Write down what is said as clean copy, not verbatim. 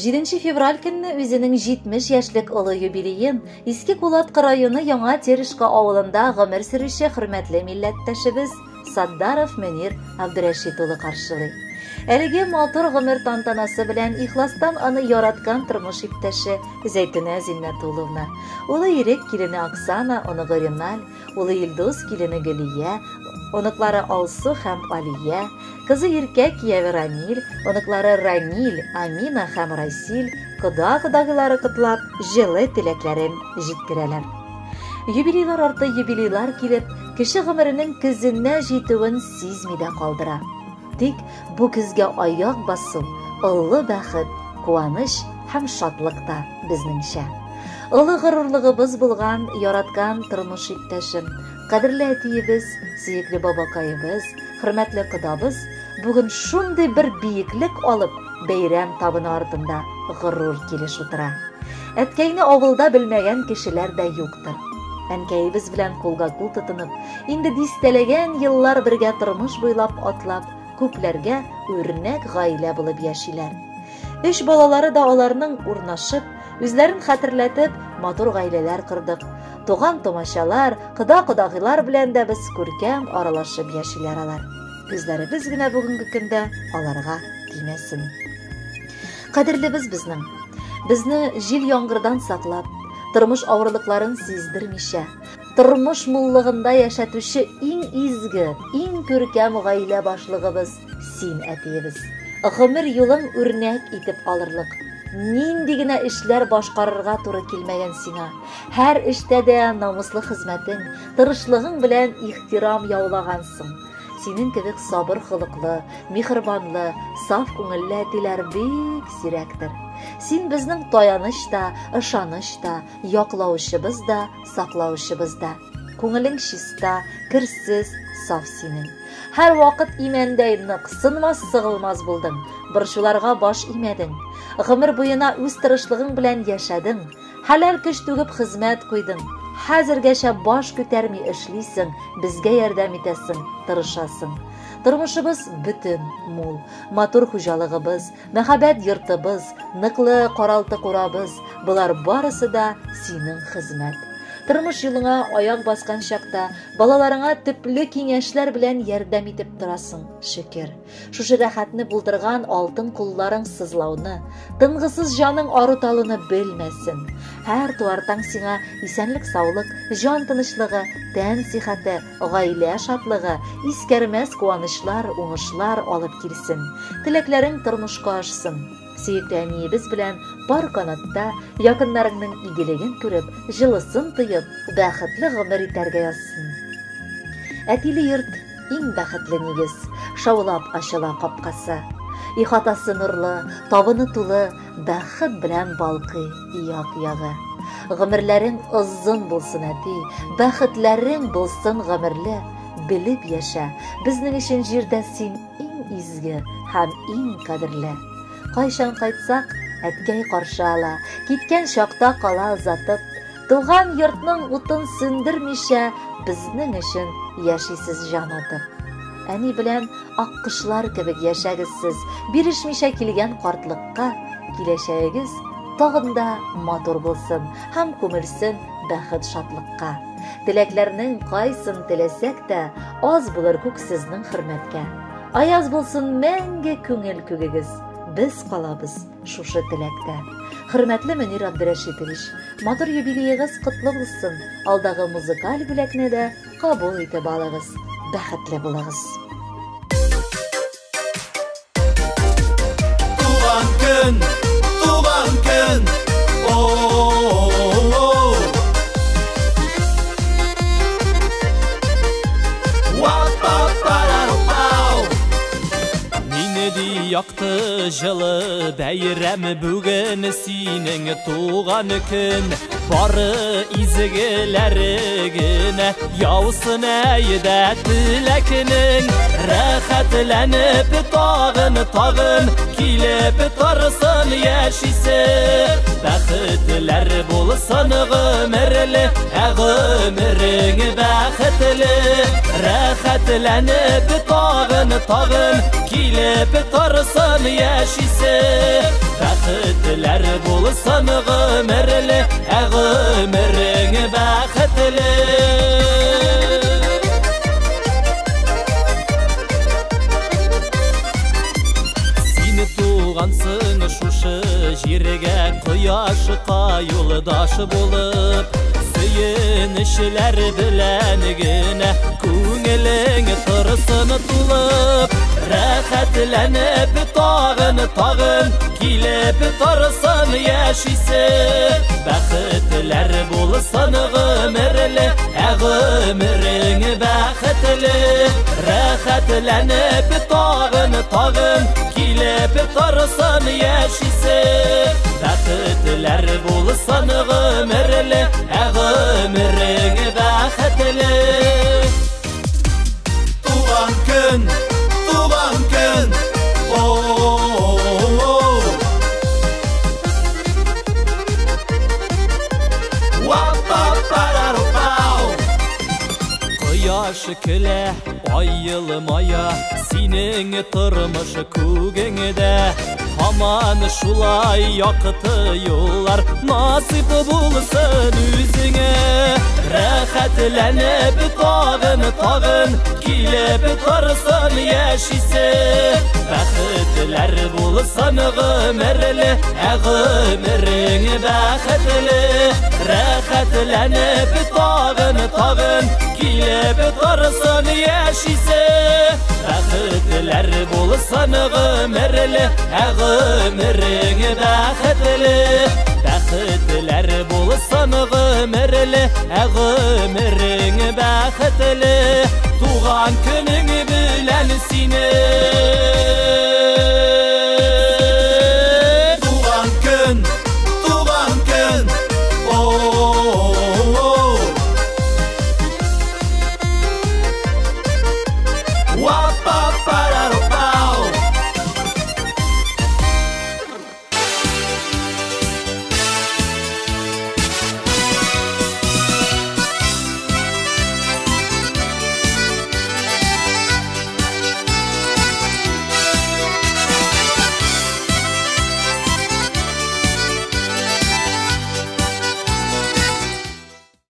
7 fevral künni özünün 70 yaşlık ılı юбилейін Eski Kulatqı rayonu Яңа Terişqa avılında gımır sürüşü hürmetli milletteşimiz Saddarov Münir Abdurashid ulu karşılay. Әлеге матур гомер тантанасы белән ихластан аны яраткан тормыш иптәше Зәйтүнә Зиннәтулловна, улы ирек килене Оксана, оныгы Реналь, улы Илдус килене Гөлия, оныклары Алсу һәм Алия, кызы иркәк кияве Рамил, оныклары Ранил, Амина һәм Расил, кода-кодагылары котлап, җылы теләкләрен җиткерәләр. Юбилейлар арты юбилейлар килеп, кеше гомеренең көзенә җитүен сизми дә калдыра. Тик бу көзгә аяк басу, ыллы бәхет, куаныш һәм шатлык та безнеңчә. Ылы горурлыгыбыз булган, яраткан тормыш иптәшем, кадерле әтиебез, сөекле бабакаебыз, хөрмәтле кодабыз, бүген шундый бер биеклек алып, бәйрәм табыны артында горур килеш утыра. Әткәйне авылда белмәгән кешеләр дә юктыр. Әнкәйебез белән кулга-кул тотынып, инде дистәләгән еллар бергә тормыш буйлап атлап, күпләргә үрнәк гаилә булып яшиләр. 3 балалары да аларның урнашып, үзләрен хәтерләтеп, матур гаиләләр кырдык. Туган томашалар, кода-кодагылар белән дә без күркәм аралашып яшиләр алар. Үзләребез генә бүгенге көндә аларга тимәсен. Кадерлебез безне җил яңгырдан саклап, тормыш авырлыкларын сиздермичә, тормыш муллыгында яшәтүче иң изге, иң күркәм гаилә башлыгыбыз син әтиебез. Гомер юлың үрнәк итеп алырлык. Нинди генә эшләр башкарырга туры килмәгән сиңа. Һәр эштә дә намуслы хезмәтең, тырышлыгың белән ихтирам яулагансың. Синең кебек сабыр хылыклы, михрбанлы, саф күңелле әтиләр бик сирәктер. Син безнең таяныч та, ышаныч та, яклаучыбыз да, саклаучыбыз да. Күңелең чиста, керсез, саф синең. Һәр вакыт имәндәй нык, сынмас сыгылмас булдың. Борчуларга баш имәдең. Гомер буена үз тырышлыгың белән яшәдең. Хәләл көч түгеп хезмәт куйдың. Хәзергәчә баш күтәрми эшлисең, безгә ярдәм итәсең, тырышасың. Тормышыбыз бүтән, мул, матур хуҗалыгыбыз, мәхәббәт йортыбыз, ныклы каралты курабыз, булар барысы да синең хезмәт. Тормыш юлыңа аяк баскан чакта, балаларыңа төпле киңәшләр белән ярдәм итеп торасың, шөкер. Шушы рәхәтне булдырган алтын кулларың сызлауны, тынгысыз җаның арыталыны белмәсен. Һәр туартаң сиңа исәнлек, саулык, җан тынычлыгы, тән сихәте, гаилә шатлыгы, искәрмәс куанышлар, уңышлар алып килсен. Теләкләрең тормышка ашсын. Сөекле әниебез белән бар канатта якыннарыңның игелеген күреп, җылысын тоеп, бәхетле гомер итәргә язсын. Әтиле йорт иң бәхетле нигез, шаулап ачыла капкасы. Ихатасы нурлы, табыны тулы, бәхет белән балкый як-ягы. Гомерләрең озын булсын әти, бәхетләрең булсын гомерле, белеп яшә. Безнең өчен җирдә син иң изге һәм иң кадерле. Кайчан кайтсак, әткәй каршы ала, киткән чакта кала озатып, туган йортның утын сүндермичә, безнең өчен яшисез җан атып. Әни белән ак кышлар кебек яшәгез сез, бирешмичә килгән картлыкка, киләчәгегез тагын да матур булсын һәм күмелсен бәхет шатлыкка. Теләкләрнең кайсын теләсәк тә, аз булыр күк сезнең хөрмәткә. Аяз булсын мәңге күңел күгегез. Без калабыз шушы теләктә. Хөрмәтле Мөнир Абдурашидович, матур юбилейгыз котлы булсын. Алдагы музыкаль бүләкне дә кабул итеп алыгыз. Бәхетле булыгыз. Туган көн, Яқты жылы бәйрәм бүген синең туган көн. Бары изгеләре генә яусын әйдә теләкнең. Рәхәтләнеп тагын килеп торсын яшисе. Бәхетләр булсын гомерле, гомерең бәхетле. Рәхәтләнеп тагын килеп торсын яшисе. Бәхетләр булсын гомерле, гомерең бәхетле. Сине тугансың шушы җиргә, кояшка юлдаш булып, сөенешләр белән генә күңелең торсын тулып, рәхәтләнеп тагын килеп торсын яшисе. Бәхетләр булсын гомерле, гомерең бәхетле. Рәхәтләнеп тагын килеп торсын яшисе. Бәхетләр булсын гомерле, гомерең бәхетле. Туган көн, Кояш көлә, ай йылмая, синең тормыш күгеңдә. Һаман шулай якты юллар насип булсын үзеңә. Рәхәтләнеп тагын килеп торсын яшисе. Бәхетләр булсын гомерле, гомерең бәхетле. Рәхәтләнеп тагын килеп торсын яшисе. Бәхетләр булсын гомерле, гомерең бәхетле. Бәхетләр булсын гомерле, гомерең бәхетле. Туган көнең белән сине